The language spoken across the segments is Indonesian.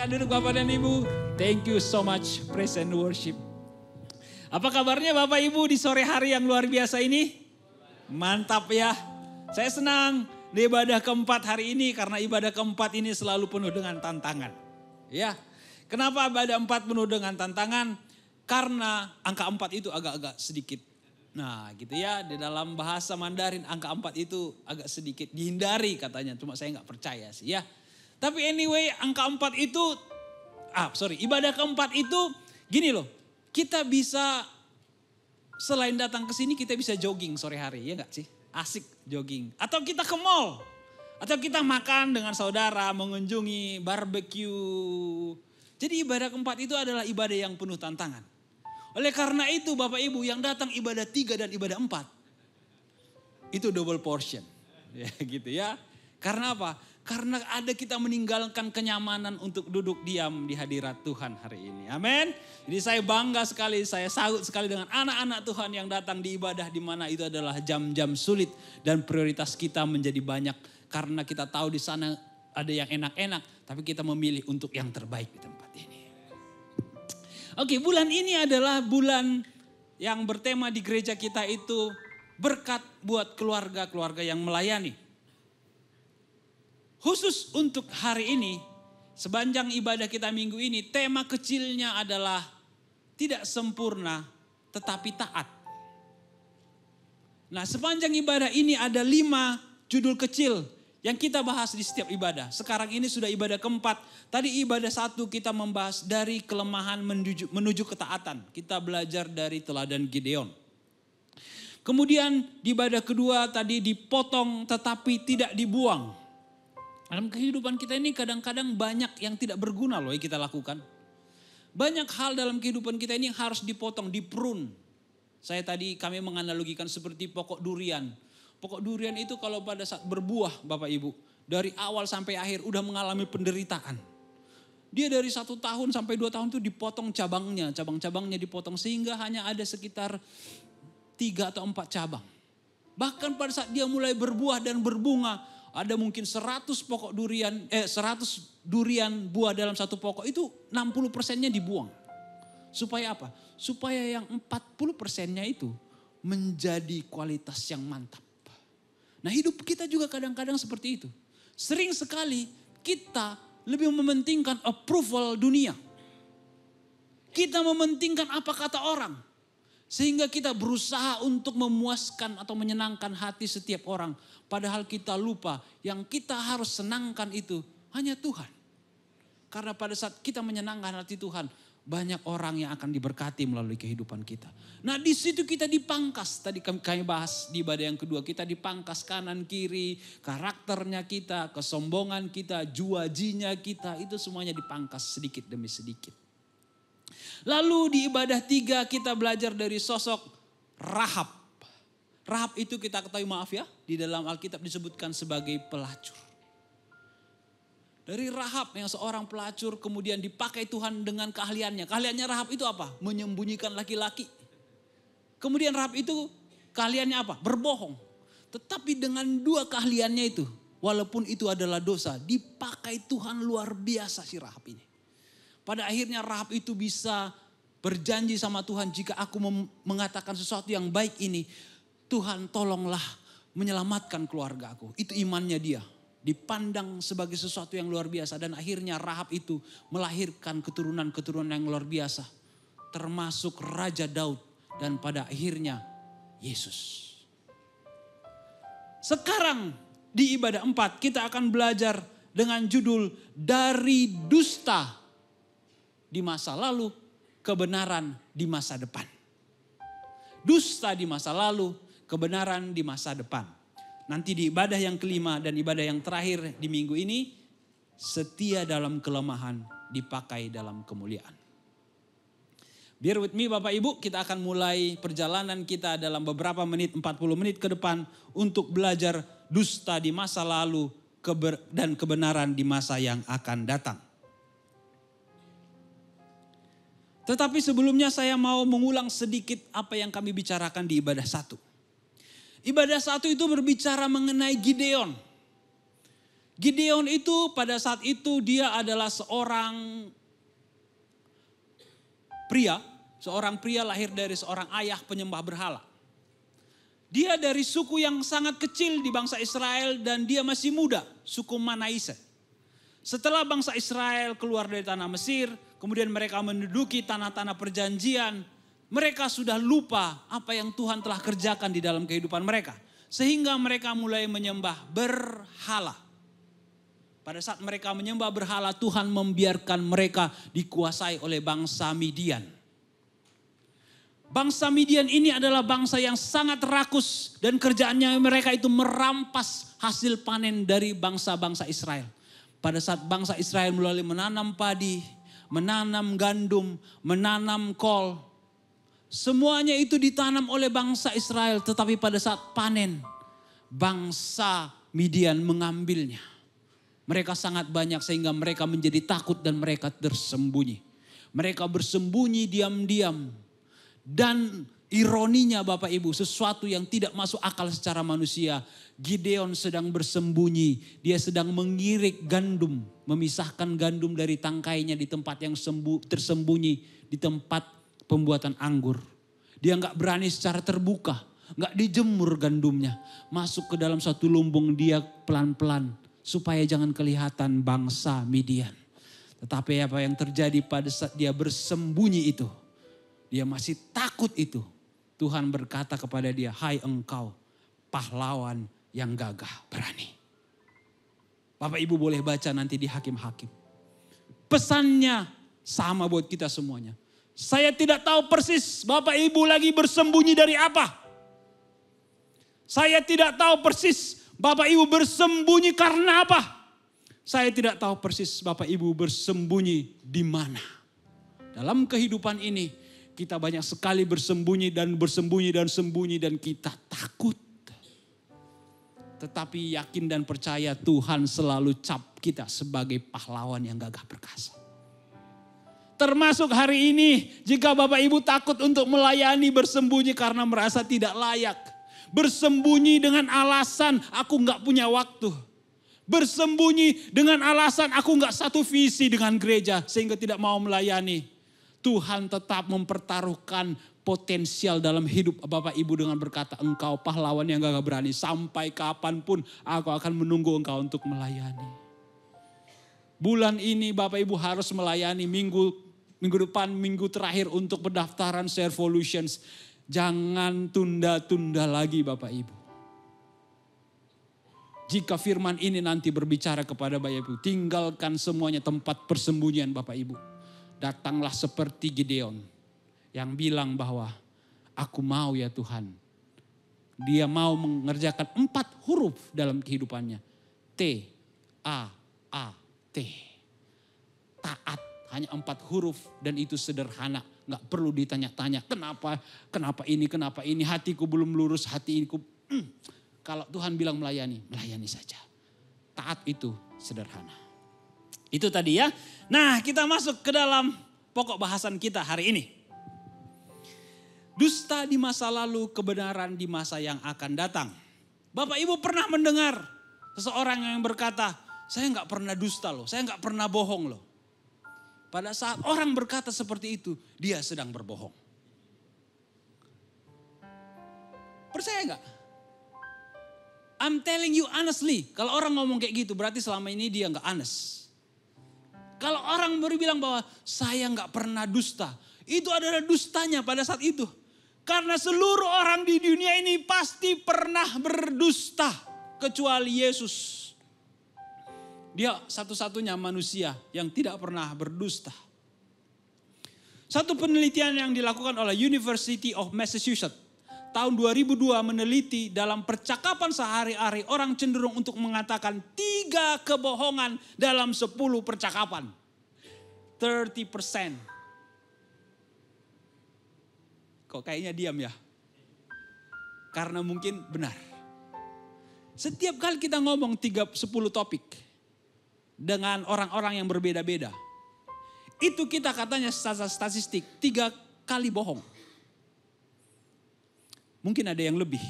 Silakan duduk Bapak dan Ibu. Thank you so much, praise and worship. Apa kabarnya Bapak Ibu di sore hari yang luar biasa ini? Mantap ya. Saya senang di ibadah keempat hari ini karena ibadah keempat ini selalu penuh dengan tantangan. Ya. Kenapa ibadah 4 penuh dengan tantangan? Karena angka 4 itu agak-agak sedikit. Nah gitu ya, di dalam bahasa Mandarin angka 4 itu agak sedikit dihindari katanya. Cuma saya nggak percaya sih ya. Tapi anyway angka 4 itu, ibadah keempat itu gini loh. Kita bisa selain datang ke sini kita bisa jogging sore hari ya nggak sih? Asik jogging. Atau kita ke mall. Atau kita makan dengan saudara, mengunjungi barbecue. Jadi ibadah keempat itu adalah ibadah yang penuh tantangan. Oleh karena itu Bapak Ibu yang datang ibadah 3 dan ibadah 4. Itu double portion. Ya gitu ya. Karena apa? Karena ada kita meninggalkan kenyamanan untuk duduk diam di hadirat Tuhan hari ini. Amin. Jadi saya bangga sekali, saya salut sekali dengan anak-anak Tuhan yang datang di ibadah di mana itu adalah jam-jam sulit. Dan prioritas kita menjadi banyak. Karena kita tahu di sana ada yang enak-enak. Tapi kita memilih untuk yang terbaik di tempat ini. Oke, bulan ini adalah bulan yang bertema di gereja kita itu berkat buat keluarga-keluarga yang melayani. Khusus untuk hari ini, sepanjang ibadah kita minggu ini, tema kecilnya adalah tidak sempurna tetapi taat. Nah sepanjang ibadah ini ada 5 judul kecil yang kita bahas di setiap ibadah. Sekarang ini sudah ibadah keempat. Tadi ibadah 1 kita membahas dari kelemahan menuju ketaatan. Kita belajar dari teladan Gideon. Kemudian di ibadah kedua tadi dipotong tetapi tidak dibuang. Dalam kehidupan kita ini kadang-kadang banyak yang tidak berguna loh yang kita lakukan. Banyak hal dalam kehidupan kita ini yang harus dipotong, diprun. Kami menganalogikan seperti pokok durian. Pokok durian itu kalau pada saat berbuah Bapak Ibu. Dari awal sampai akhir udah mengalami penderitaan. Dia dari 1 tahun sampai 2 tahun itu dipotong cabangnya. Cabang-cabangnya dipotong sehingga hanya ada sekitar 3 atau 4 cabang. Bahkan pada saat dia mulai berbuah dan berbunga. Ada mungkin 100 pokok durian, 100 durian buah dalam satu pokok itu 60%-nya dibuang. Supaya apa? Supaya yang 40%-nya itu menjadi kualitas yang mantap. Nah hidup kita juga kadang-kadang seperti itu. Sering sekali kita lebih mementingkan approval dunia. Kita mementingkan apa kata orang. Sehingga kita berusaha untuk memuaskan atau menyenangkan hati setiap orang. Padahal kita lupa yang kita harus senangkan itu hanya Tuhan. Karena pada saat kita menyenangkan hati Tuhan, banyak orang yang akan diberkati melalui kehidupan kita. Nah di situ kita dipangkas. Tadi kami bahas di ibadah yang kedua. Kita dipangkas kanan kiri. Karakternya kita, kesombongan kita, juajinya kita. Itu semuanya dipangkas sedikit demi sedikit. Lalu di ibadah 3 kita belajar dari sosok Rahab. Rahab itu kita ketahui maaf ya. Di dalam Alkitab disebutkan sebagai pelacur. Dari Rahab yang seorang pelacur kemudian dipakai Tuhan dengan keahliannya. Keahliannya Rahab itu apa? Menyembunyikan laki-laki. Kemudian Rahab itu keahliannya apa? Berbohong. Tetapi dengan 2 keahliannya itu, walaupun itu adalah dosa, dipakai Tuhan luar biasa si Rahab ini. Pada akhirnya Rahab itu bisa berjanji sama Tuhan, jika aku mengatakan sesuatu yang baik ini, Tuhan tolonglah menyelamatkan keluarga aku. Itu imannya dia. Dipandang sebagai sesuatu yang luar biasa. Dan akhirnya Rahab itu melahirkan keturunan-keturunan yang luar biasa. Termasuk Raja Daud. Dan pada akhirnya Yesus. Sekarang di ibadah 4 kita akan belajar dengan judul dari dusta di masa lalu, kebenaran di masa depan. Dusta di masa lalu, kebenaran di masa depan. Nanti di ibadah yang kelima dan ibadah yang terakhir di minggu ini, setia dalam kelemahan dipakai dalam kemuliaan. Bear with me Bapak Ibu, kita akan mulai perjalanan kita dalam beberapa menit, 40 menit ke depan untuk belajar dusta di masa lalu dan kebenaran di masa yang akan datang. Tetapi sebelumnya saya mau mengulang sedikit apa yang kami bicarakan di ibadah 1. Ibadah 1 itu berbicara mengenai Gideon. Gideon itu pada saat itu dia adalah seorang pria lahir dari seorang ayah penyembah berhala. Dia dari suku yang sangat kecil di bangsa Israel dan dia masih muda, suku Manaise. Setelah bangsa Israel keluar dari tanah Mesir, kemudian mereka menduduki tanah-tanah perjanjian, mereka sudah lupa apa yang Tuhan telah kerjakan di dalam kehidupan mereka. Sehingga mereka mulai menyembah berhala. Pada saat mereka menyembah berhala, Tuhan membiarkan mereka dikuasai oleh bangsa Midian. Bangsa Midian ini adalah bangsa yang sangat rakus dan kerjaannya mereka itu merampas hasil panen dari bangsa-bangsa Israel. Pada saat bangsa Israel mulai menanam padi, menanam gandum, menanam kol, semuanya itu ditanam oleh bangsa Israel, tetapi pada saat panen, bangsa Midian mengambilnya. Mereka sangat banyak sehingga mereka menjadi takut dan mereka tersembunyi. Mereka bersembunyi diam-diam. Dan ironinya Bapak Ibu, sesuatu yang tidak masuk akal secara manusia. Gideon sedang bersembunyi, dia sedang mengirik gandum, memisahkan gandum dari tangkainya di tempat yang tersembunyi, di tempat pembuatan anggur. Dia gak berani secara terbuka, gak dijemur gandumnya. Masuk ke dalam satu lumbung, dia pelan-pelan supaya jangan kelihatan bangsa Midian. Tetapi apa yang terjadi pada saat dia bersembunyi itu, dia masih takut itu. Tuhan berkata kepada dia, hai engkau pahlawan yang gagah berani. Bapak Ibu boleh baca nanti di Hakim-Hakim. Pesannya sama buat kita semuanya. Saya tidak tahu persis Bapak Ibu lagi bersembunyi dari apa. Saya tidak tahu persis Bapak Ibu bersembunyi karena apa. Saya tidak tahu persis Bapak Ibu bersembunyi di mana. Dalam kehidupan ini kita banyak sekali bersembunyi dan kita takut. Tetapi yakin dan percaya Tuhan selalu cap kita sebagai pahlawan yang gagah perkasa. Termasuk hari ini jika Bapak Ibu takut untuk melayani bersembunyi karena merasa tidak layak. Bersembunyi dengan alasan aku gak punya waktu. Bersembunyi dengan alasan aku gak satu visi dengan gereja sehingga tidak mau melayani. Tuhan tetap mempertaruhkan potensial dalam hidup Bapak Ibu dengan berkata engkau pahlawan yang gagah berani. Sampai kapanpun aku akan menunggu engkau untuk melayani. Bulan ini Bapak Ibu harus melayani, minggu depan, minggu terakhir untuk pendaftaran Servolutions. Jangan tunda-tunda lagi Bapak Ibu. Jika firman ini nanti berbicara kepada Bapak Ibu, tinggalkan semuanya tempat persembunyian Bapak Ibu. Datanglah seperti Gideon yang bilang bahwa aku mau ya Tuhan. Dia mau mengerjakan 4 huruf dalam kehidupannya. T-A-A-T. Taat, hanya 4 huruf dan itu sederhana. Gak perlu ditanya-tanya kenapa ini, hatiku belum lurus, hatiku. Kalau Tuhan bilang melayani saja. Taat itu sederhana. Itu tadi ya. Nah kita masuk ke dalam pokok bahasan kita hari ini. Dusta di masa lalu, kebenaran di masa yang akan datang. Bapak Ibu pernah mendengar seseorang yang berkata, saya gak pernah dusta loh, saya gak pernah bohong loh. Pada saat orang berkata seperti itu, dia sedang berbohong. Percaya gak? I'm telling you honestly, kalau orang ngomong kayak gitu berarti selama ini dia gak honest. Kalau orang berbilang bahwa saya gak pernah dusta, itu adalah dustanya pada saat itu. Karena seluruh orang di dunia ini pasti pernah berdusta kecuali Yesus. Dia satu-satunya manusia yang tidak pernah berdusta. Satu penelitian yang dilakukan oleh University of Massachusetts tahun 2002 meneliti dalam percakapan sehari-hari orang cenderung untuk mengatakan 3 kebohongan dalam 10 percakapan. 30%. Kok kayaknya diam ya? Karena mungkin benar. Setiap kali kita ngomong 10 topik dengan orang-orang yang berbeda-beda, itu kita katanya secara statistik 3 kali bohong. Mungkin ada yang lebih,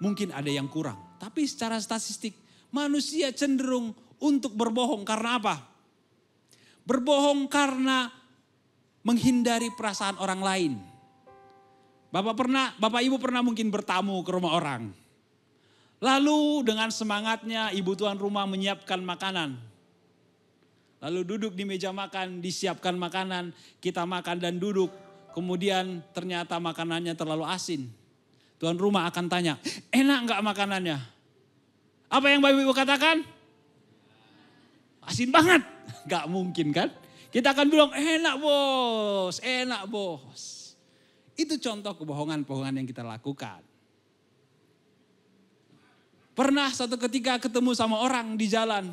mungkin ada yang kurang. Tapi secara statistik Manusia cenderung untuk berbohong karena apa? Berbohong karena menghindari perasaan orang lain. Bapak Ibu pernah mungkin bertamu ke rumah orang. Lalu dengan semangatnya ibu tuan rumah menyiapkan makanan. Lalu duduk di meja makan, disiapkan makanan, kita makan dan duduk. Kemudian ternyata makanannya terlalu asin. Tuan rumah akan tanya, enak enggak makanannya? Apa yang Bapak Ibu katakan? Asin banget. Enggak mungkin kan? Kita akan bilang enak bos. Itu contoh kebohongan-kebohongan yang kita lakukan. Pernah satu ketika ketemu sama orang di jalan.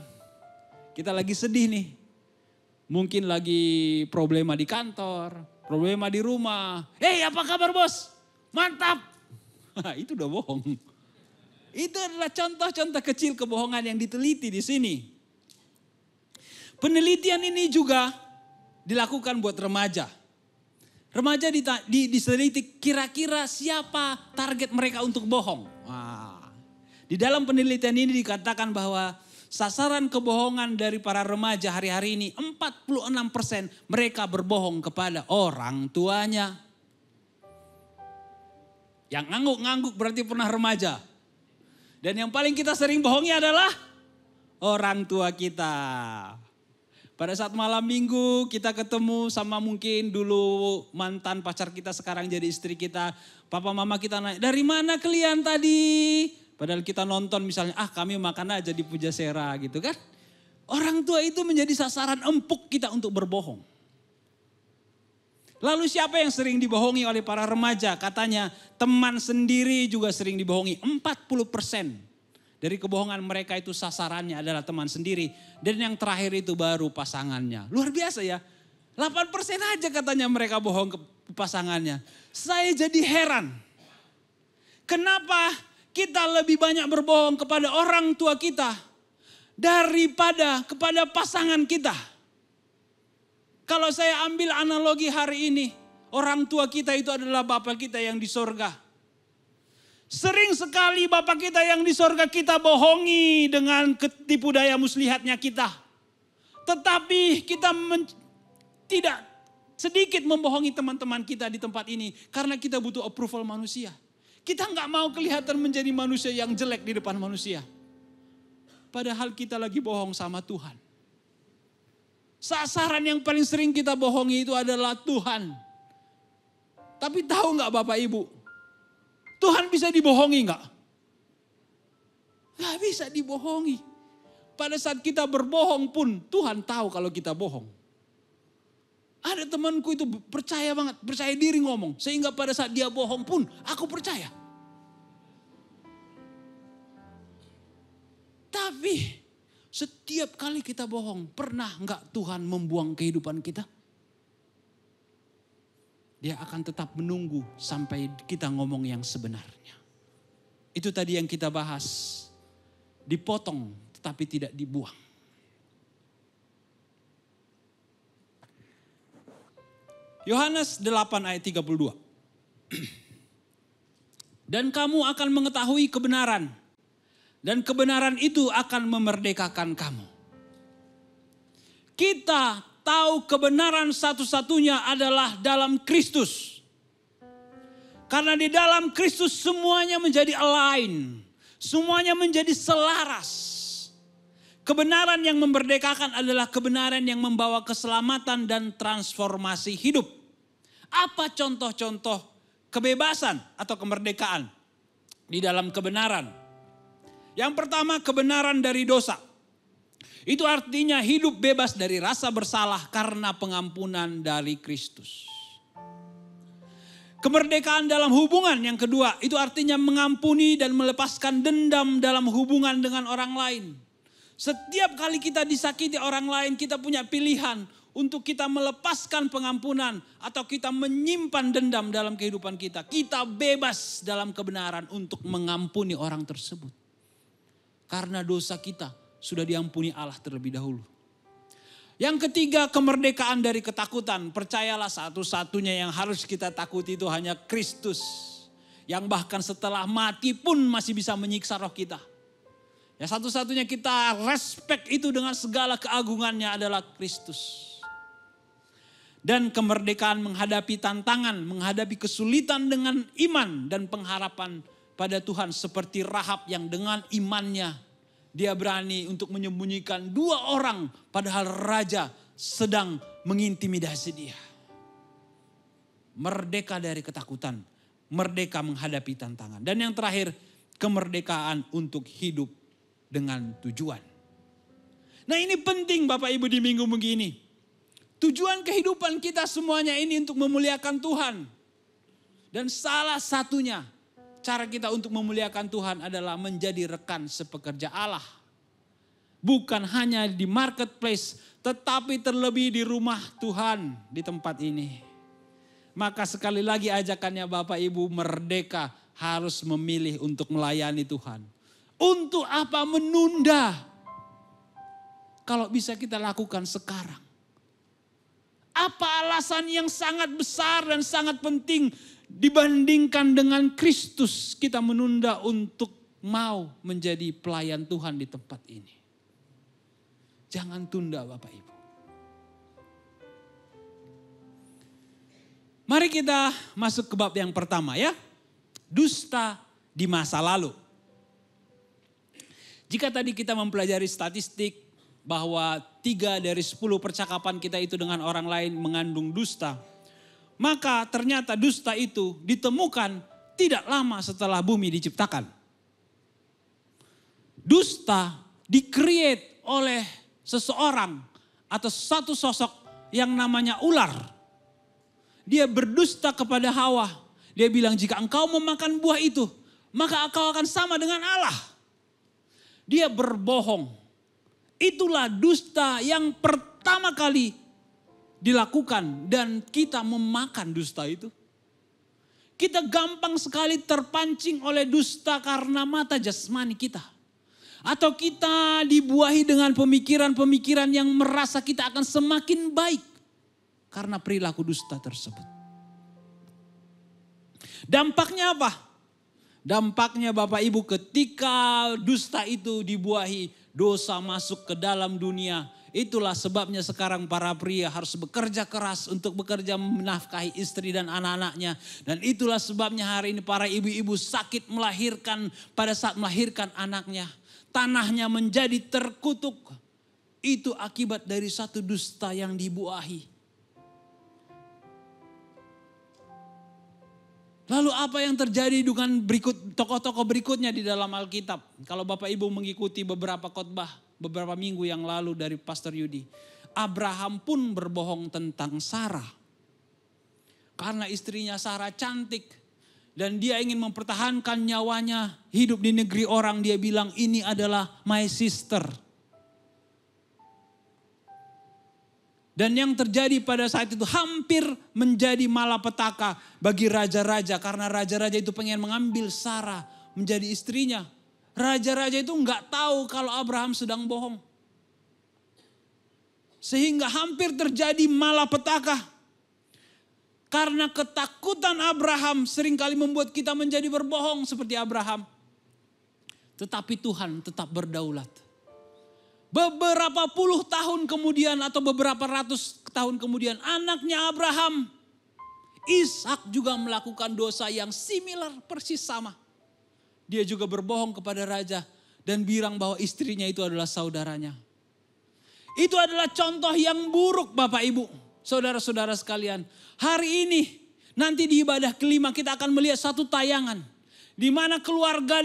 Kita lagi sedih nih. Mungkin lagi problema di kantor, problema di rumah. Apa kabar bos? Mantap. Itu udah bohong. Itu adalah contoh-contoh kecil kebohongan yang diteliti di sini. Penelitian ini juga dilakukan buat remaja. Remaja diselidiki kira-kira siapa target mereka untuk bohong. Di dalam penelitian ini dikatakan bahwa sasaran kebohongan dari para remaja hari-hari ini 46% mereka berbohong kepada orang tuanya. Yang ngangguk-ngangguk berarti pernah remaja. Dan yang paling kita sering bohongi adalah orang tua kita. Pada saat malam minggu kita ketemu sama mungkin dulu mantan pacar kita sekarang jadi istri kita. Papa mama kita nanya, dari mana kalian tadi? Padahal kita nonton misalnya, kami makan aja di Pujasera gitu kan. Orang tua itu menjadi sasaran empuk kita untuk berbohong. Lalu siapa yang sering dibohongi oleh para remaja? Katanya teman sendiri juga sering dibohongi. 40% dari kebohongan mereka itu sasarannya adalah teman sendiri. Dan yang terakhir itu baru pasangannya. Luar biasa ya. 8% aja katanya mereka bohong ke pasangannya. Saya jadi heran. Kenapa kita lebih banyak berbohong kepada orang tua kita daripada kepada pasangan kita? Kalau saya ambil analogi hari ini, orang tua kita itu adalah Bapa kita yang di sorga. Sering sekali Bapa kita yang di sorga kita bohongi dengan tipu daya muslihatnya kita. Tetapi kita tidak sedikit membohongi teman-teman kita di tempat ini. Karena kita butuh approval manusia. Kita nggak mau kelihatan menjadi manusia yang jelek di depan manusia. Padahal kita lagi bohong sama Tuhan. Sasaran yang paling sering kita bohongi itu adalah Tuhan. Tapi tahu nggak Bapak Ibu? Tuhan bisa dibohongi nggak? Nggak bisa dibohongi. Pada saat kita berbohong pun Tuhan tahu kalau kita bohong. Ada temanku itu percaya banget, percaya diri ngomong. Sehingga pada saat dia bohong pun aku percaya. Tapi setiap kali kita bohong, pernah enggak Tuhan membuang kehidupan kita? Dia akan tetap menunggu sampai kita ngomong yang sebenarnya. Itu tadi yang kita bahas. Dipotong tetapi tidak dibuang. Yohanes 8 ayat 32. Dan kamu akan mengetahui kebenaran. Dan kebenaran itu akan memerdekakan kamu. Kita tahu kebenaran satu-satunya adalah dalam Kristus. Karena di dalam Kristus semuanya menjadi align. Semuanya menjadi selaras. Kebenaran yang memerdekakan adalah kebenaran yang membawa keselamatan dan transformasi hidup. Apa contoh-contoh kebebasan atau kemerdekaan di dalam kebenaran? Yang pertama, kebenaran dari dosa. Itu artinya hidup bebas dari rasa bersalah karena pengampunan dari Kristus. Kemerdekaan dalam hubungan yang kedua, itu artinya mengampuni dan melepaskan dendam dalam hubungan dengan orang lain. Setiap kali kita disakiti orang lain, kita punya pilihan untuk kita melepaskan pengampunan atau kita menyimpan dendam dalam kehidupan kita. Kita bebas dalam kebenaran untuk mengampuni orang tersebut. Karena dosa kita sudah diampuni Allah terlebih dahulu. Yang ketiga, kemerdekaan dari ketakutan. Percayalah, satu-satunya yang harus kita takuti itu hanya Kristus. Yang bahkan setelah mati pun masih bisa menyiksa roh kita. Ya satu-satunya kita respect itu dengan segala keagungannya adalah Kristus. Dan kemerdekaan menghadapi tantangan, menghadapi kesulitan dengan iman dan pengharapan pada Tuhan. Seperti Rahab yang dengan imannya dia berani untuk menyembunyikan 2 orang padahal raja sedang mengintimidasi dia. Merdeka dari ketakutan, merdeka menghadapi tantangan. Dan yang terakhir, kemerdekaan untuk hidup dengan tujuan. Nah ini penting Bapak Ibu di minggu begini. Tujuan kehidupan kita semuanya ini untuk memuliakan Tuhan. Dan salah satunya cara kita untuk memuliakan Tuhan adalah menjadi rekan sepekerja Allah. Bukan hanya di marketplace, tetapi terlebih di rumah Tuhan di tempat ini. Maka sekali lagi ajakannya Bapak Ibu merdeka harus memilih untuk melayani Tuhan. Untuk apa menunda? Kalau bisa kita lakukan sekarang. Apa alasan yang sangat besar dan sangat penting dibandingkan dengan Kristus kita menunda untuk mau menjadi pelayan Tuhan di tempat ini? Jangan tunda Bapak Ibu. Mari kita masuk ke bab yang pertama ya. Dusta di masa lalu. Jika tadi kita mempelajari statistik bahwa 3 dari 10 percakapan kita itu dengan orang lain mengandung dusta. Maka ternyata dusta itu ditemukan tidak lama setelah bumi diciptakan. Dusta di-create oleh seseorang atau satu sosok yang namanya ular. Dia berdusta kepada Hawa. Dia bilang jika engkau memakan buah itu, maka engkau akan sama dengan Allah. Dia berbohong. Itulah dusta yang pertama kali dilakukan dan kita memakan dusta itu. Kita gampang sekali terpancing oleh dusta karena mata jasmani kita. Atau kita dibuahi dengan pemikiran-pemikiran yang merasa kita akan semakin baik karena perilaku dusta tersebut. Dampaknya apa? Dampaknya Bapak Ibu ketika dusta itu dibuahi, dosa masuk ke dalam dunia. Itulah sebabnya sekarang para pria harus bekerja keras untuk bekerja menafkahi istri dan anak-anaknya. Dan itulah sebabnya hari ini para ibu-ibu sakit melahirkan pada saat melahirkan anaknya. Tanahnya menjadi terkutuk. Itu akibat dari satu dusta yang dibuahi. Lalu apa yang terjadi dengan tokoh-tokoh berikutnya di dalam Alkitab? Kalau Bapak Ibu mengikuti beberapa khotbah beberapa minggu yang lalu dari Pastor Yudi. Abraham pun berbohong tentang Sarah. Karena istrinya Sarah cantik. Dan dia ingin mempertahankan nyawanya hidup di negeri orang. Dia bilang ini adalah my sister. Dan yang terjadi pada saat itu hampir menjadi malapetaka bagi raja-raja. Karena raja-raja itu pengen mengambil Sarah menjadi istrinya. Raja-raja itu nggak tahu kalau Abraham sedang bohong. Sehingga hampir terjadi malapetaka. Karena ketakutan Abraham seringkali membuat kita menjadi berbohong seperti Abraham. Tetapi Tuhan tetap berdaulat. Beberapa puluh tahun kemudian atau beberapa ratus tahun kemudian anaknya Abraham, Ishak juga melakukan dosa yang similar persis sama. Dia juga berbohong kepada raja dan bilang bahwa istrinya itu adalah saudaranya. Itu adalah contoh yang buruk Bapak Ibu, saudara-saudara sekalian. Hari ini nanti di ibadah kelima kita akan melihat satu tayangan. Di mana keluarga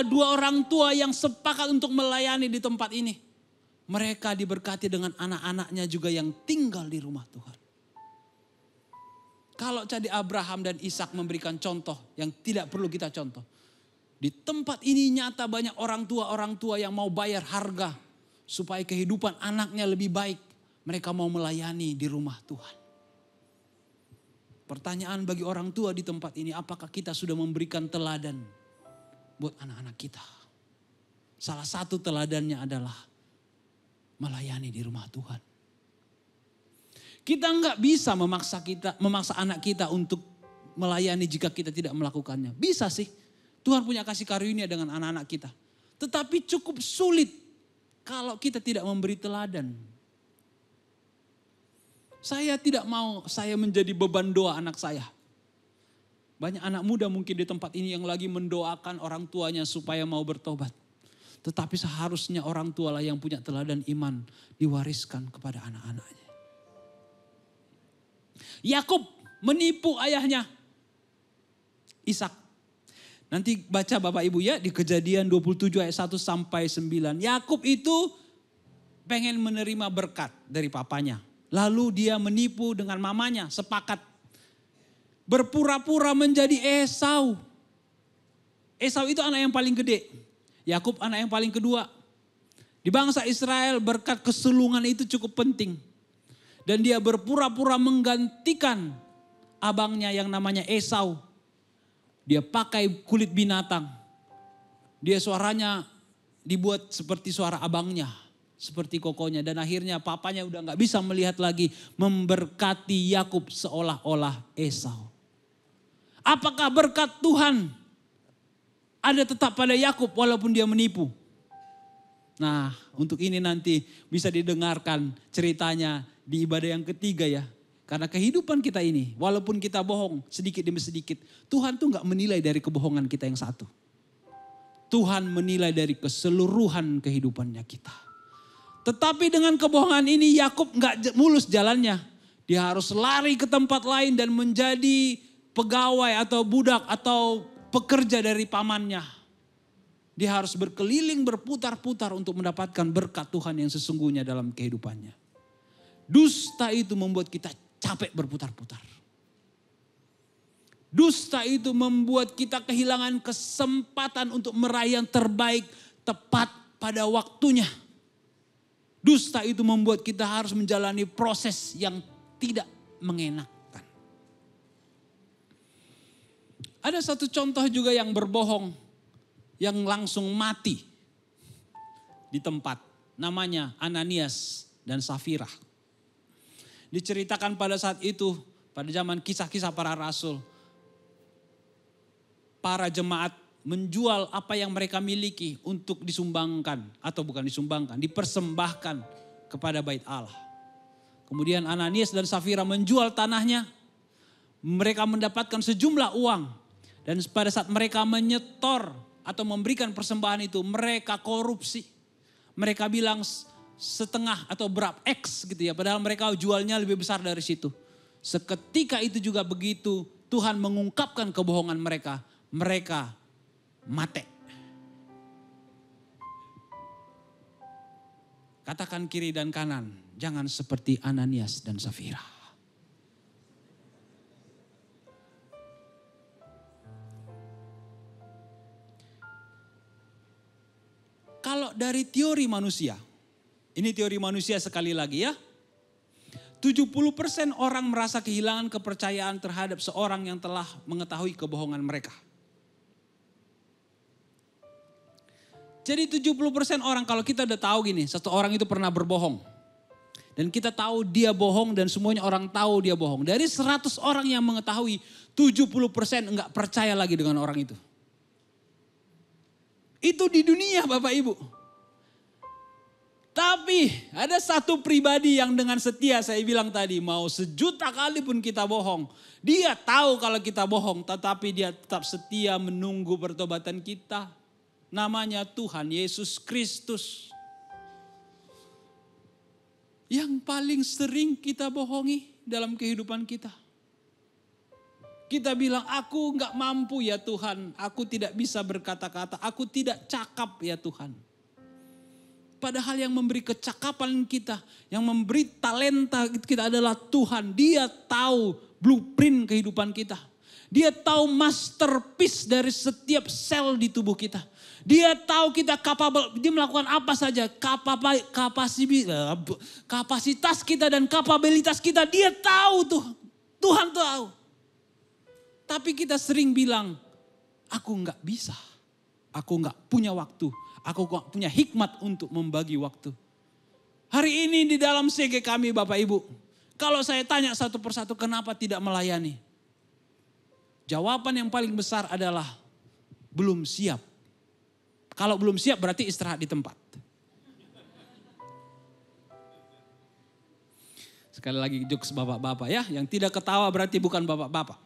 2 orang tua yang sepakat untuk melayani di tempat ini. Mereka diberkati dengan anak-anaknya juga yang tinggal di rumah Tuhan. Kalau jadi Abraham dan Ishak memberikan contoh yang tidak perlu kita contoh. Di tempat ini nyata banyak orang tua yang mau bayar harga. Supaya kehidupan anaknya lebih baik. Mereka mau melayani di rumah Tuhan. Pertanyaan bagi orang tua di tempat ini, apakah kita sudah memberikan teladan buat anak-anak kita? Salah satu teladannya adalah melayani di rumah Tuhan. Kita nggak bisa memaksa anak kita untuk melayani jika kita tidak melakukannya. Bisa sih, Tuhan punya kasih karunia dengan anak-anak kita. Tetapi cukup sulit kalau kita tidak memberi teladan. Saya tidak mau saya menjadi beban doa anak saya. Banyak anak muda mungkin di tempat ini yang lagi mendoakan orang tuanya supaya mau bertobat. Tetapi seharusnya orang tua lah yang punya teladan iman diwariskan kepada anak-anaknya. Yakub menipu ayahnya Ishak. Nanti baca Bapak Ibu ya di Kejadian 27 ayat 1 sampai 9. Yakub itu pengen menerima berkat dari papanya. Lalu dia menipu dengan mamanya, sepakat. Berpura-pura menjadi Esau. Esau itu anak yang paling gede. Yakub anak yang paling kedua. Di bangsa Israel berkat kesulungan itu cukup penting. Dan dia berpura-pura menggantikan abangnya yang namanya Esau. Dia pakai kulit binatang. Dia suaranya dibuat seperti suara abangnya. Seperti kokonya. Dan akhirnya papanya udah gak bisa melihat lagi. Memberkati Yakub seolah-olah Esau. Apakah berkat Tuhan ada tetap pada Yakub walaupun dia menipu? Nah, untuk ini nanti bisa didengarkan ceritanya di ibadah yang ketiga ya. Karena kehidupan kita ini, walaupun kita bohong sedikit demi sedikit, Tuhan tuh gak menilai dari kebohongan kita yang satu. Tuhan menilai dari keseluruhan kehidupannya kita. Tetapi dengan kebohongan ini Yakub gak mulus jalannya. Dia harus lari ke tempat lain dan menjadi pegawai atau budak atau pekerja dari pamannya. Dia harus berkeliling berputar-putar untuk mendapatkan berkat Tuhan yang sesungguhnya dalam kehidupannya. Dusta itu membuat kita capek berputar-putar. Dusta itu membuat kita kehilangan kesempatan untuk meraih yang terbaik tepat pada waktunya. Dusta itu membuat kita harus menjalani proses yang tidak mengenakan. Ada satu contoh juga yang berbohong, yang langsung mati di tempat. Namanya Ananias dan Safira. Diceritakan pada saat itu, pada zaman kisah-kisah para rasul. Para jemaat menjual apa yang mereka miliki untuk disumbangkan. Atau bukan disumbangkan, dipersembahkan kepada bait Allah. Kemudian Ananias dan Safira menjual tanahnya. Mereka mendapatkan sejumlah uang. Dan pada saat mereka menyetor atau memberikan persembahan itu, mereka korupsi. Mereka bilang setengah atau berapa X gitu ya. Padahal mereka jualnya lebih besar dari situ. Seketika itu juga begitu Tuhan mengungkapkan kebohongan mereka. Mereka mate. Katakan kiri dan kanan. Jangan seperti Ananias dan Safira. Kalau dari teori manusia. Ini teori manusia sekali lagi ya. 70% orang merasa kehilangan kepercayaan terhadap seorang yang telah mengetahui kebohongan mereka. Jadi 70% orang kalau kita udah tahu gini, satu orang itu pernah berbohong. Dan kita tahu dia bohong dan semuanya orang tahu dia bohong. Dari 100 orang yang mengetahui, 70% enggak percaya lagi dengan orang itu. Itu di dunia Bapak Ibu. Tapi ada satu pribadi yang dengan setia saya bilang tadi, mau 1.000.000 kali pun kita bohong. Dia tahu kalau kita bohong, tetapi dia tetap setia menunggu pertobatan kita. Namanya Tuhan Yesus Kristus. Yang paling sering kita bohongi dalam kehidupan kita. Kita bilang, aku gak mampu ya Tuhan. Aku tidak bisa berkata-kata. Aku tidak cakap ya Tuhan. Padahal yang memberi kecakapan kita, yang memberi talenta kita adalah Tuhan. Dia tahu blueprint kehidupan kita. Dia tahu masterpiece dari setiap sel di tubuh kita. Dia tahu kita capable, dia melakukan apa saja. Kapasitas kita dan kapabilitas kita, dia tahu tuh. Tuhan tahu. Tapi kita sering bilang, aku gak bisa. Aku gak punya waktu. Aku gak punya hikmat untuk membagi waktu. Hari ini di dalam CG kami Bapak Ibu. Kalau saya tanya satu persatu kenapa tidak melayani. Jawaban yang paling besar adalah belum siap. Kalau belum siap berarti istirahat di tempat. Sekali lagi jokes bapak-bapak ya, yang tidak ketawa berarti bukan bapak-bapak.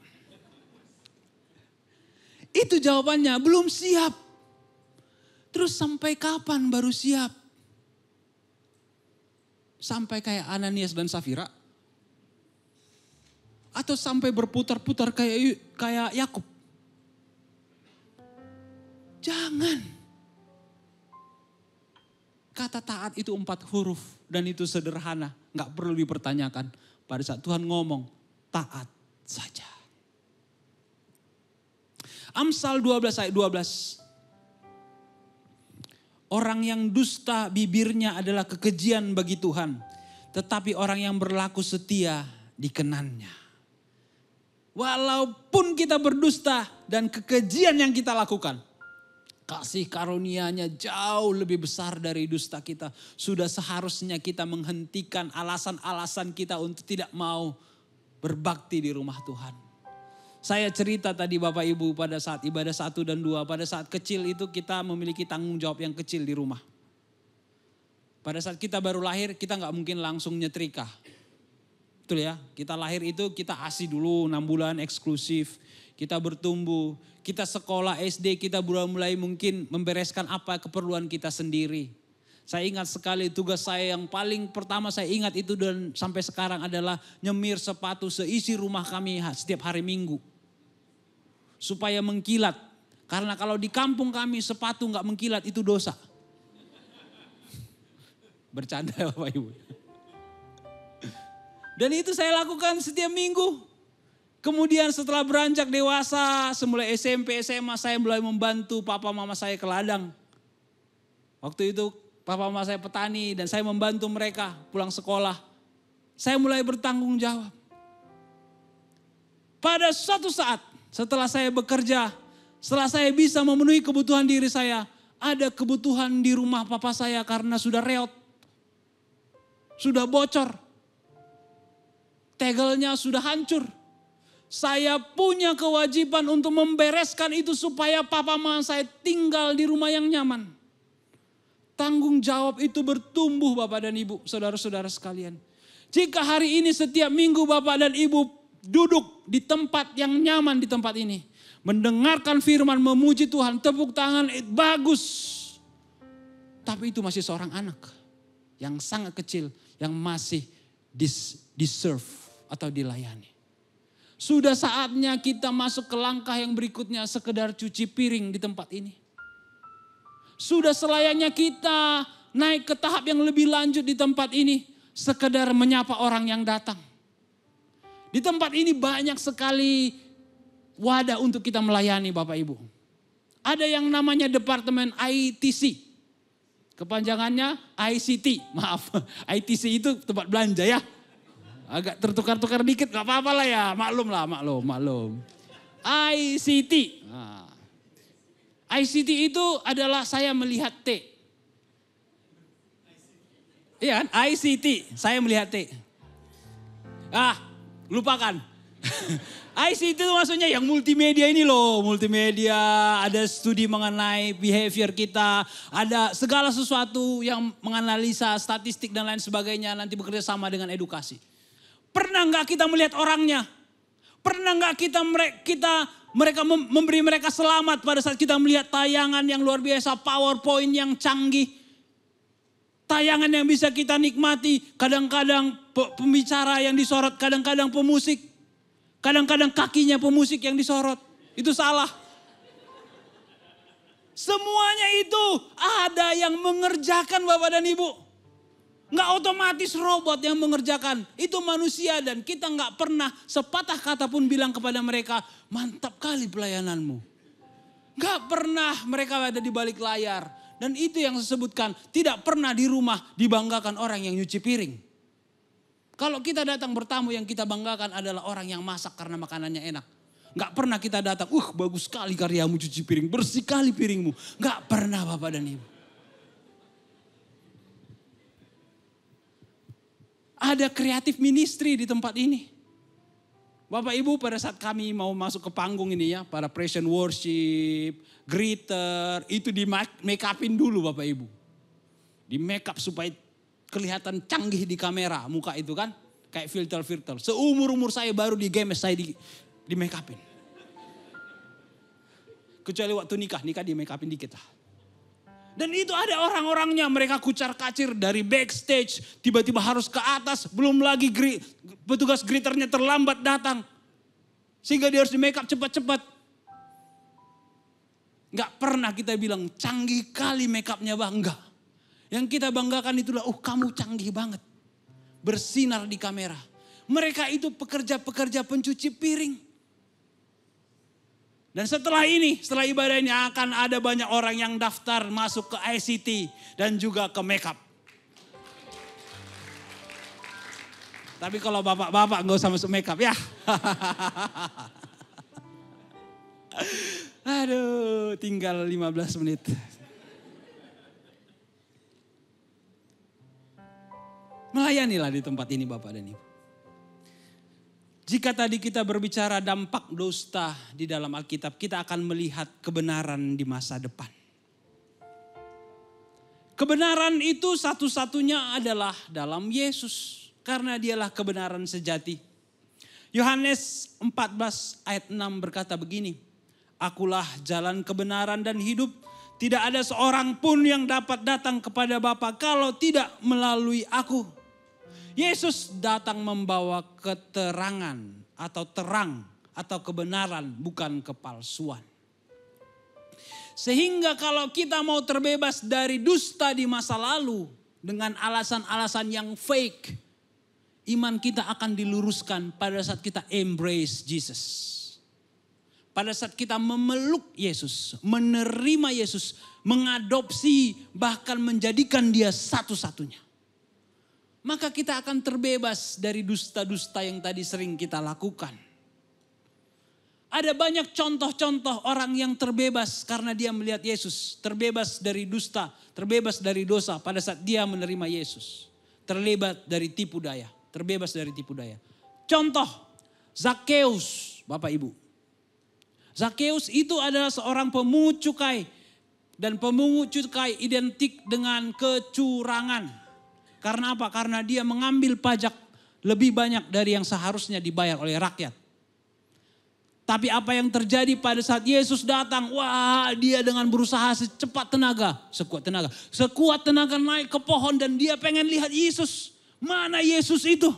Itu jawabannya, belum siap. Terus sampai kapan baru siap? Sampai kayak Ananias dan Safira? Atau sampai berputar-putar kayak Yakub? Jangan. Kata taat itu 4 huruf dan itu sederhana. Gak perlu dipertanyakan. Pada saat Tuhan ngomong, taat saja. Amsal 12 ayat 12. Orang yang dusta bibirnya adalah kekejian bagi Tuhan. Tetapi orang yang berlaku setia dikenannya. Walaupun kita berdusta dan kekejian yang kita lakukan. Kasih karunia-Nya jauh lebih besar dari dusta kita. Sudah seharusnya kita menghentikan alasan-alasan kita untuk tidak mau berbakti di rumah Tuhan. Saya cerita tadi Bapak Ibu pada saat ibadah 1 dan 2. Pada saat kecil itu kita memiliki tanggung jawab yang kecil di rumah. Pada saat kita baru lahir kita gak mungkin langsung nyetrika. Betul ya, kita lahir itu kita ASI dulu 6 bulan eksklusif. Kita bertumbuh, kita sekolah SD, kita mulai mungkin membereskan apa keperluan kita sendiri. Saya ingat sekali tugas saya yang paling pertama saya ingat itu dan sampai sekarang adalah nyemir sepatu seisi rumah kami setiap hari Minggu. Supaya mengkilat, karena kalau di kampung kami sepatu gak mengkilat itu dosa. Bercanda Bapak Ibu. Dan itu saya lakukan setiap minggu. Kemudian setelah beranjak dewasa, semulai SMP, SMA, saya mulai membantu papa mama saya ke ladang. Waktu itu papa mama saya petani dan saya membantu mereka pulang sekolah. Saya mulai bertanggung jawab. Pada suatu saat setelah saya bekerja, setelah saya bisa memenuhi kebutuhan diri saya, ada kebutuhan di rumah papa saya karena sudah reot. Sudah bocor. Tegelnya sudah hancur. Saya punya kewajiban untuk membereskan itu supaya papa mama saya tinggal di rumah yang nyaman. Tanggung jawab itu bertumbuh Bapak dan Ibu, saudara-saudara sekalian. Jika hari ini setiap minggu Bapak dan Ibu duduk di tempat yang nyaman di tempat ini. Mendengarkan firman, memuji Tuhan, tepuk tangan, bagus. Tapi itu masih seorang anak yang sangat kecil, yang masih deserve atau dilayani. Sudah saatnya kita masuk ke langkah yang berikutnya, sekedar cuci piring di tempat ini. Sudah selayaknya kita naik ke tahap yang lebih lanjut di tempat ini, sekedar menyapa orang yang datang. Di tempat ini banyak sekali wadah untuk kita melayani Bapak Ibu. Ada yang namanya Departemen ITC. Kepanjangannya ICT, maaf. ITC itu tempat belanja ya. Agak tertukar-tukar dikit gak apa-apa lah ya, maklum. ICT. Nah. ICT itu adalah saya melihat T. Iya kan, ICT, saya melihat T. Lupakan. ICT itu maksudnya yang multimedia ini loh. Multimedia, ada studi mengenai behavior kita. Ada segala sesuatu yang menganalisa statistik dan lain sebagainya. Nanti bekerja sama dengan edukasi. Pernah gak kita melihat orangnya? Pernah gak mereka memberi mereka selamat pada saat kita melihat tayangan yang luar biasa, PowerPoint yang canggih. Tayangan yang bisa kita nikmati, kadang-kadang pembicara yang disorot, kadang-kadang pemusik. Kadang-kadang kakinya pemusik yang disorot, itu salah. Semuanya itu ada yang mengerjakan Bapak dan Ibu. Nggak otomatis robot yang mengerjakan, itu manusia dan kita nggak pernah sepatah kata pun bilang kepada mereka, mantap kali pelayananmu. Nggak pernah mereka ada di balik layar. Dan itu yang saya sebutkan, tidak pernah di rumah dibanggakan orang yang nyuci piring. Kalau kita datang bertamu yang kita banggakan adalah orang yang masak karena makanannya enak. Nggak pernah kita datang, bagus sekali karyamu cuci piring, bersih kali piringmu. Nggak pernah Bapak dan Ibu. Ada kreatif ministry di tempat ini. Bapak Ibu, pada saat kami mau masuk ke panggung ini ya, para praise and worship, greeter, itu di make upin dulu Bapak Ibu. Di make up supaya kelihatan canggih di kamera muka itu kan. Kayak filter-filter. Seumur-umur saya baru di games saya di make upin. Kecuali waktu nikah di make upin dikit lah. Dan itu ada orang-orangnya, mereka kucar-kacir dari backstage, tiba-tiba harus ke atas, belum lagi petugas greeternya terlambat datang. Sehingga dia harus di make up cepat-cepat. Gak pernah kita bilang canggih kali make upnya bang, enggak. Yang kita banggakan itulah, kamu canggih banget. Bersinar di kamera. Mereka itu pekerja-pekerja pencuci piring. Dan setelah ibadah ini akan ada banyak orang yang daftar masuk ke ICT dan juga ke makeup. Tapi kalau bapak-bapak nggak usah masuk makeup ya. Aduh, tinggal 15 menit. Melayanilah di tempat ini Bapak dan Ibu. Jika tadi kita berbicara dampak dusta di dalam Alkitab, kita akan melihat kebenaran di masa depan. Kebenaran itu satu-satunya adalah dalam Yesus. Karena dialah kebenaran sejati. Yohanes 14 ayat 6 berkata begini. Akulah jalan kebenaran dan hidup. Tidak ada seorang pun yang dapat datang kepada Bapa kalau tidak melalui aku. Yesus datang membawa keterangan atau terang atau kebenaran, bukan kepalsuan. Sehingga kalau kita mau terbebas dari dusta di masa lalu dengan alasan-alasan yang fake, iman kita akan diluruskan pada saat kita embrace Jesus. Pada saat kita memeluk Yesus, menerima Yesus, mengadopsi, bahkan menjadikan dia satu-satunya. Maka kita akan terbebas dari dusta-dusta yang tadi sering kita lakukan. Ada banyak contoh-contoh orang yang terbebas karena dia melihat Yesus. Terbebas dari dusta, terbebas dari dosa pada saat dia menerima Yesus. Terlibat dari tipu daya, terbebas dari tipu daya. Contoh, Zakheus, Bapak Ibu. Zakheus itu adalah seorang pemungut cukai. Dan pemungut cukai identik dengan kecurangan. Karena apa? Karena dia mengambil pajak lebih banyak dari yang seharusnya dibayar oleh rakyat. Tapi apa yang terjadi pada saat Yesus datang? Wah, dia dengan berusaha sekuat tenaga naik ke pohon dan dia pengen lihat Yesus. Mana Yesus itu?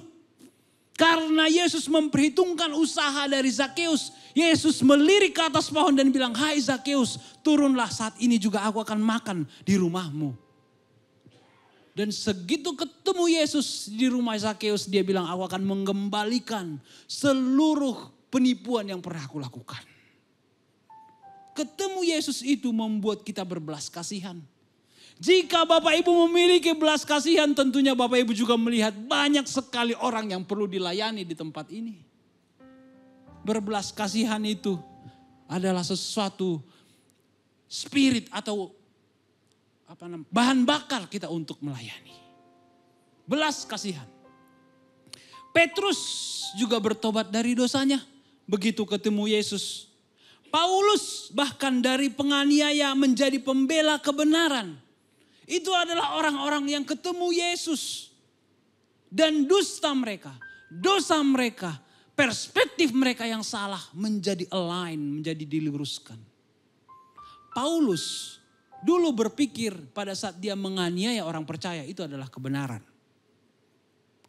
Karena Yesus memperhitungkan usaha dari Zakheus. Yesus melirik ke atas pohon dan bilang, "Hai Zakheus, turunlah, saat ini juga aku akan makan di rumahmu." Dan segitu ketemu Yesus di rumah Zakheus, dia bilang, "Aku akan mengembalikan seluruh penipuan yang pernah aku lakukan." Ketemu Yesus itu membuat kita berbelas kasihan. Jika Bapak Ibu memiliki belas kasihan, tentunya Bapak Ibu juga melihat banyak sekali orang yang perlu dilayani di tempat ini. Berbelas kasihan itu adalah sesuatu spirit atau bahan bakar kita untuk melayani. Belas kasihan. Petrus juga bertobat dari dosanya. Begitu ketemu Yesus. Paulus bahkan dari penganiaya menjadi pembela kebenaran. Itu adalah orang-orang yang ketemu Yesus. Dan dusta mereka, dosa mereka, perspektif mereka yang salah menjadi align, menjadi diluruskan. Paulus dulu berpikir pada saat dia menganiaya orang percaya itu adalah kebenaran.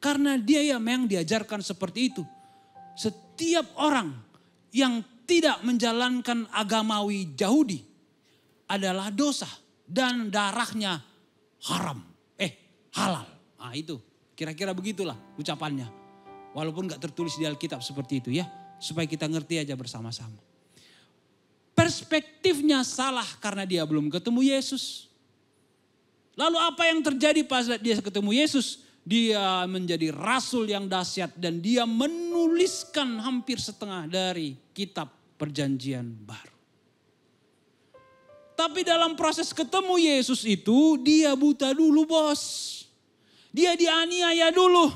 Karena dia memang diajarkan seperti itu. Setiap orang yang tidak menjalankan agamawi Yahudi adalah dosa dan darahnya halal. Nah itu kira-kira begitulah ucapannya. Walaupun gak tertulis di Alkitab seperti itu ya. Supaya kita ngerti aja bersama-sama. Perspektifnya salah karena dia belum ketemu Yesus. Lalu apa yang terjadi pas dia ketemu Yesus? Dia menjadi rasul yang dahsyat dan dia menuliskan hampir setengah dari kitab Perjanjian Baru. Tapi dalam proses ketemu Yesus itu dia buta dulu bos. Dia dianiaya dulu.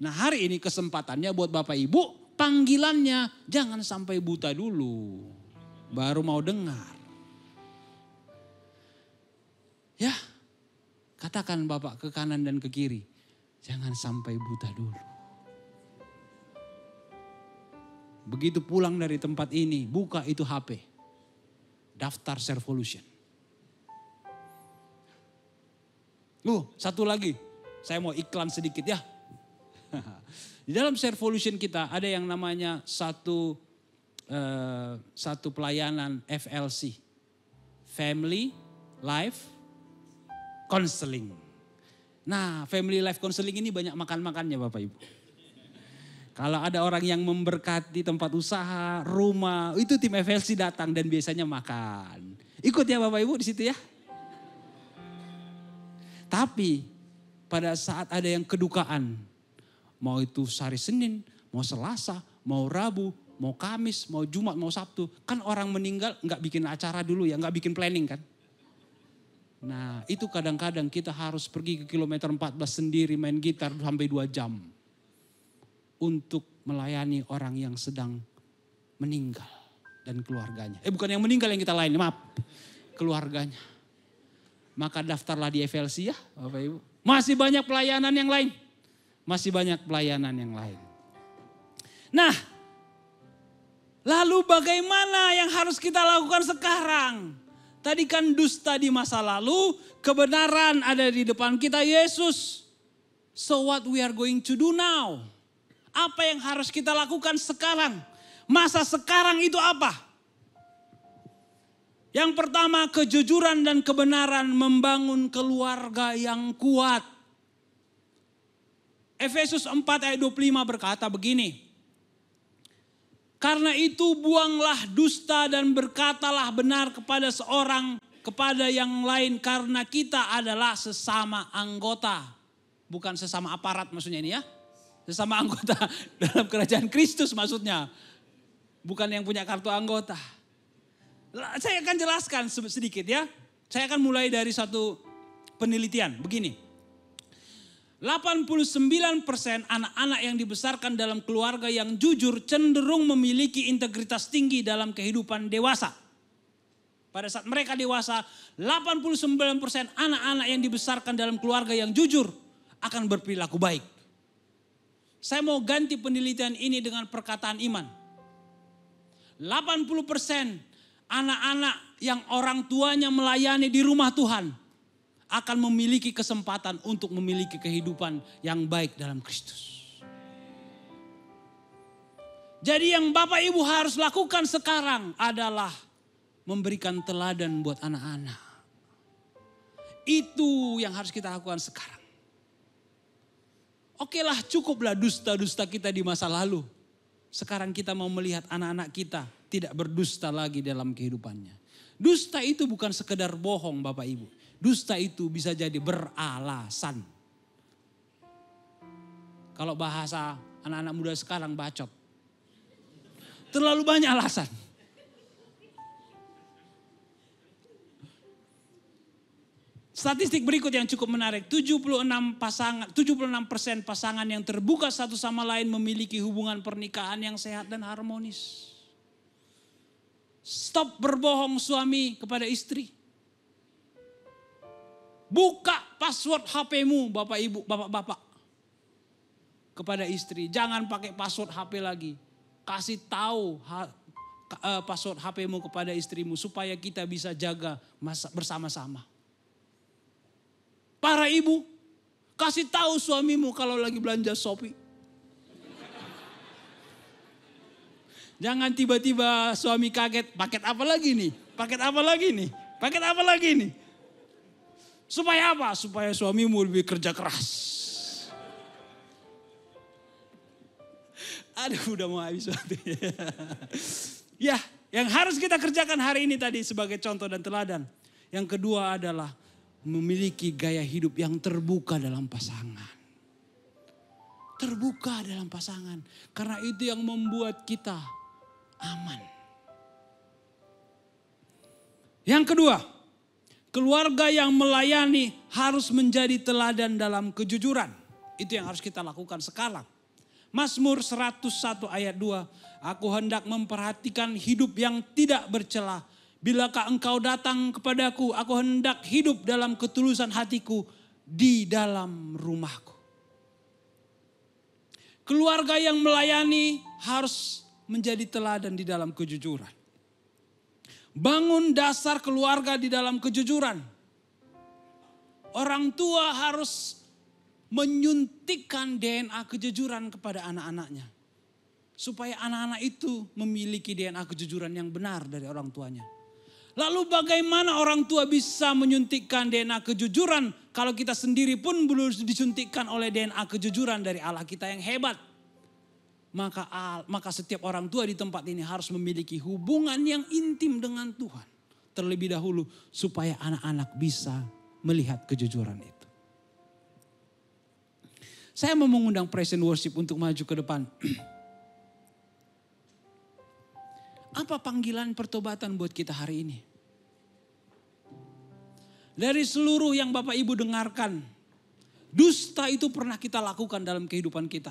Nah hari ini kesempatannya buat Bapak Ibu panggilannya jangan sampai buta dulu. Baru mau dengar. Ya, katakan Bapak ke kanan dan ke kiri. Jangan sampai buta dulu. Begitu pulang dari tempat ini, buka itu HP. Daftar Servolution. Satu lagi. Saya mau iklan sedikit ya. Di dalam Servolution kita ada yang namanya satu pelayanan FLC. Family Life Counseling. Nah, Family Life Counseling ini banyak makan-makannya Bapak Ibu. Kalau ada orang yang memberkati tempat usaha, rumah, itu tim FLC datang dan biasanya makan. Ikut ya Bapak Ibu di situ ya. Tapi pada saat ada yang kedukaan, mau itu hari Senin, mau Selasa, mau Rabu, mau Kamis, mau Jumat, mau Sabtu. Kan orang meninggal nggak bikin acara dulu ya, nggak bikin planning kan. Nah itu kadang-kadang kita harus pergi ke kilometer 14 sendiri main gitar sampai 2 jam. Untuk melayani orang yang sedang meninggal dan keluarganya. Bukan yang meninggal yang kita layani, maaf. Keluarganya. Maka daftarlah di FLC ya Bapak Ibu. Masih banyak pelayanan yang lain. Masih banyak pelayanan yang lain. Nah, lalu bagaimana yang harus kita lakukan sekarang? Tadi kan dusta di masa lalu, kebenaran ada di depan kita Yesus. So what we are going to do now? Apa yang harus kita lakukan sekarang? Masa sekarang itu apa? Yang pertama, kejujuran dan kebenaran membangun keluarga yang kuat. Efesus 4 ayat 25 berkata begini. Karena itu buanglah dusta dan berkatalah benar kepada seorang, kepada yang lain. Karena kita adalah sesama anggota. Bukan sesama aparat maksudnya ini ya. Sesama anggota dalam kerajaan Kristus maksudnya. Bukan yang punya kartu anggota. Saya akan jelaskan sedikit ya. Saya akan mulai dari satu penelitian. Begini. 89% anak-anak yang dibesarkan dalam keluarga yang jujur cenderung memiliki integritas tinggi dalam kehidupan dewasa. Pada saat mereka dewasa, 89% anak-anak yang dibesarkan dalam keluarga yang jujur akan berperilaku baik. Saya mau ganti penelitian ini dengan perkataan iman. 80% anak-anak yang orang tuanya melayani di rumah Tuhan akan memiliki kesempatan untuk memiliki kehidupan yang baik dalam Kristus. Jadi yang Bapak Ibu harus lakukan sekarang adalah memberikan teladan buat anak-anak. Itu yang harus kita lakukan sekarang. Oke lah, cukuplah dusta-dusta kita di masa lalu. Sekarang kita mau melihat anak-anak kita tidak berdusta lagi dalam kehidupannya. Dusta itu bukan sekedar bohong Bapak Ibu. Dusta itu bisa jadi beralasan. Kalau bahasa anak-anak muda sekarang bacot. Terlalu banyak alasan. Statistik berikut yang cukup menarik. 76% pasangan yang terbuka satu sama lain memiliki hubungan pernikahan yang sehat dan harmonis. Stop berbohong suami kepada istri. Buka password HP-mu Bapak Ibu, Bapak-bapak. Kepada istri, jangan pakai password HP lagi. Kasih tahu password HP-mu kepada istrimu supaya kita bisa jaga bersama-sama. Para ibu, kasih tahu suamimu kalau lagi belanja Shopee. Jangan tiba-tiba suami kaget, paket apa lagi nih? Paket apa lagi nih? Paket apa lagi nih? Supaya apa? Supaya suamimu lebih kerja keras. Aduh, udah mau habis waktunya. Ya, yang harus kita kerjakan hari ini tadi sebagai contoh dan teladan. Yang kedua adalah memiliki gaya hidup yang terbuka dalam pasangan. Terbuka dalam pasangan. Karena itu yang membuat kita aman. Yang kedua, keluarga yang melayani harus menjadi teladan dalam kejujuran. Itu yang harus kita lakukan sekarang. Mazmur 101 ayat 2. Aku hendak memperhatikan hidup yang tidak bercela. Bilakah engkau datang kepadaku, aku hendak hidup dalam ketulusan hatiku di dalam rumahku. Keluarga yang melayani harus menjadi teladan di dalam kejujuran. Bangun dasar keluarga di dalam kejujuran. Orang tua harus menyuntikkan DNA kejujuran kepada anak-anaknya. Supaya anak-anak itu memiliki DNA kejujuran yang benar dari orang tuanya. Lalu bagaimana orang tua bisa menyuntikkan DNA kejujuran kalau kita sendiri pun belum disuntikkan oleh DNA kejujuran dari Allah kita yang hebat. Maka setiap orang tua di tempat ini harus memiliki hubungan yang intim dengan Tuhan. Terlebih dahulu supaya anak-anak bisa melihat kejujuran itu. Saya mau mengundang praise and worship untuk maju ke depan. Apa panggilan pertobatan buat kita hari ini? Dari seluruh yang Bapak Ibu dengarkan, dusta itu pernah kita lakukan dalam kehidupan kita.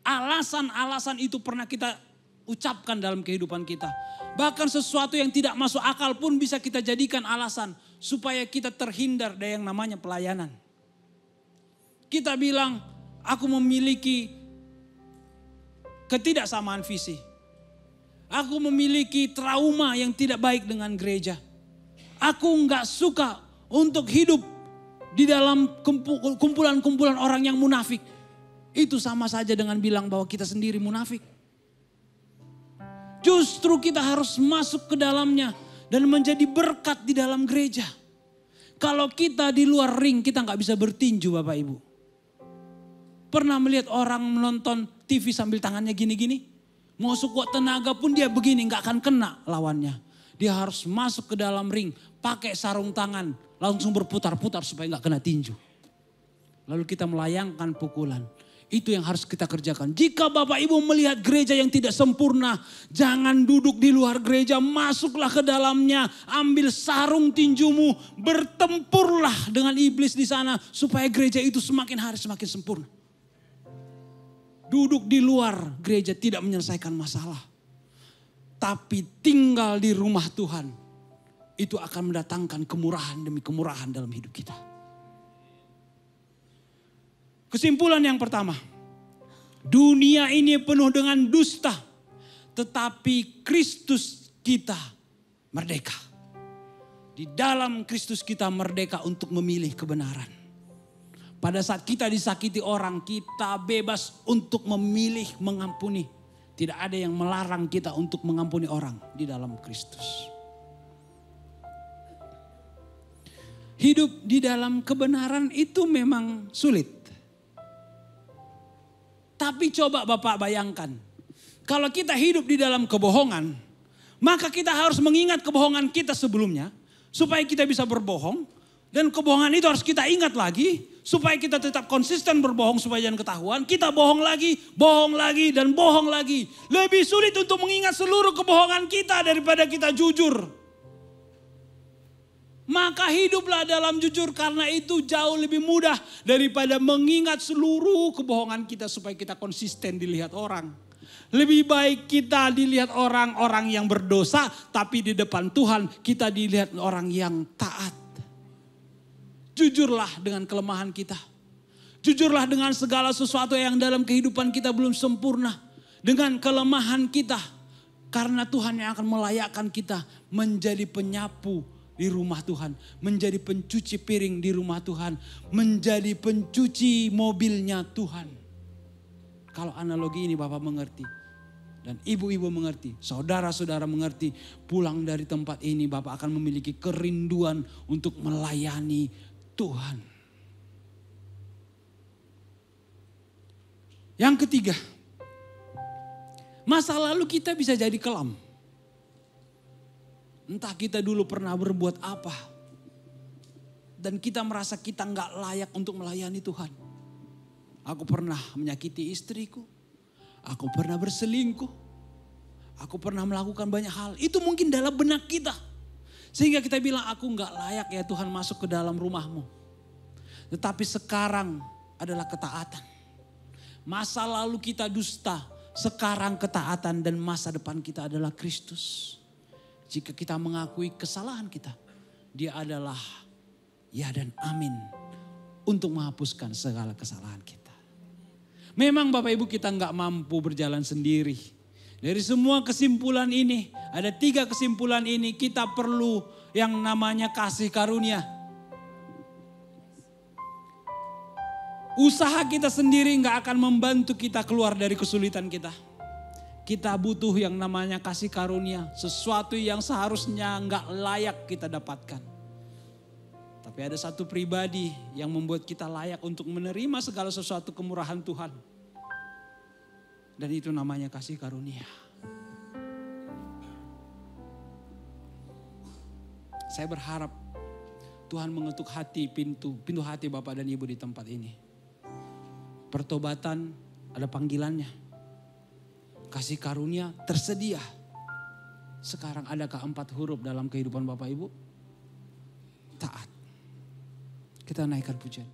Alasan-alasan itu pernah kita ucapkan dalam kehidupan kita. Bahkan sesuatu yang tidak masuk akal pun bisa kita jadikan alasan supaya kita terhindar dari yang namanya pelayanan. Kita bilang, aku memiliki ketidaksamaan visi. Aku memiliki trauma yang tidak baik dengan gereja. Aku nggak suka untuk hidup di dalam kumpulan-kumpulan orang yang munafik. Itu sama saja dengan bilang bahwa kita sendiri munafik. Justru kita harus masuk ke dalamnya dan menjadi berkat di dalam gereja. Kalau kita di luar ring, kita nggak bisa bertinju Bapak Ibu. Pernah melihat orang menonton TV sambil tangannya gini-gini? Mau sekuat tenaga pun dia begini, nggak akan kena lawannya. Dia harus masuk ke dalam ring, pakai sarung tangan, langsung berputar-putar supaya nggak kena tinju. Lalu kita melayangkan pukulan. Itu yang harus kita kerjakan. Jika Bapak Ibu melihat gereja yang tidak sempurna, jangan duduk di luar gereja, masuklah ke dalamnya, ambil sarung tinjumu, bertempurlah dengan iblis di sana supaya gereja itu semakin hari semakin sempurna. Duduk di luar gereja tidak menyelesaikan masalah. Tapi tinggal di rumah Tuhan, itu akan mendatangkan kemurahan demi kemurahan dalam hidup kita. Kesimpulan yang pertama, dunia ini penuh dengan dusta, tetapi Kristus kita merdeka. Di dalam Kristus kita merdeka untuk memilih kebenaran. Pada saat kita disakiti orang, kita bebas untuk memilih mengampuni. Tidak ada yang melarang kita untuk mengampuni orang di dalam Kristus. Hidup di dalam kebenaran itu memang sulit. Tapi coba Bapak bayangkan, kalau kita hidup di dalam kebohongan, maka kita harus mengingat kebohongan kita sebelumnya, supaya kita bisa berbohong, dan kebohongan itu harus kita ingat lagi, supaya kita tetap konsisten berbohong supaya jangan ketahuan. Kita bohong lagi, dan bohong lagi. Lebih sulit untuk mengingat seluruh kebohongan kita daripada kita jujur. Maka hiduplah dalam jujur, karena itu jauh lebih mudah daripada mengingat seluruh kebohongan kita supaya kita konsisten dilihat orang. Lebih baik kita dilihat orang-orang yang berdosa, tapi di depan Tuhan kita dilihat orang yang taat. Jujurlah dengan kelemahan kita. Jujurlah dengan segala sesuatu yang dalam kehidupan kita belum sempurna. Dengan kelemahan kita. Karena Tuhan yang akan melayakkan kita menjadi penyapu di rumah Tuhan. Menjadi pencuci piring di rumah Tuhan. Menjadi pencuci mobilnya Tuhan. Kalau analogi ini Bapak mengerti. Dan ibu-ibu mengerti, saudara-saudara mengerti. Pulang dari tempat ini Bapak akan memiliki kerinduan untuk melayani Tuhan. Yang ketiga, masa lalu kita bisa jadi kelam. Entah kita dulu pernah berbuat apa. Dan kita merasa kita nggak layak untuk melayani Tuhan. Aku pernah menyakiti istriku. Aku pernah berselingkuh. Aku pernah melakukan banyak hal. Itu mungkin dalam benak kita. Sehingga kita bilang, aku nggak layak ya Tuhan masuk ke dalam rumahmu. Tetapi sekarang adalah ketaatan. Masa lalu kita dusta, sekarang ketaatan dan masa depan kita adalah Kristus. Jika kita mengakui kesalahan kita, Dia adalah ya dan amin untuk menghapuskan segala kesalahan kita. Memang Bapak Ibu kita nggak mampu berjalan sendiri. Dari semua kesimpulan ini, ada 3 kesimpulan ini kita perlu yang namanya kasih karunia. Usaha kita sendiri nggak akan membantu kita keluar dari kesulitan kita. Kita butuh yang namanya kasih karunia, sesuatu yang seharusnya nggak layak kita dapatkan. Tapi ada satu pribadi yang membuat kita layak untuk menerima segala sesuatu kemurahan Tuhan. Dan itu namanya kasih karunia. Saya berharap Tuhan mengetuk hati, pintu hati Bapak dan Ibu di tempat ini. Pertobatan ada panggilannya. Kasih karunia tersedia. Sekarang adakah 4 huruf dalam kehidupan Bapak Ibu? Taat. Kita naikkan pujian.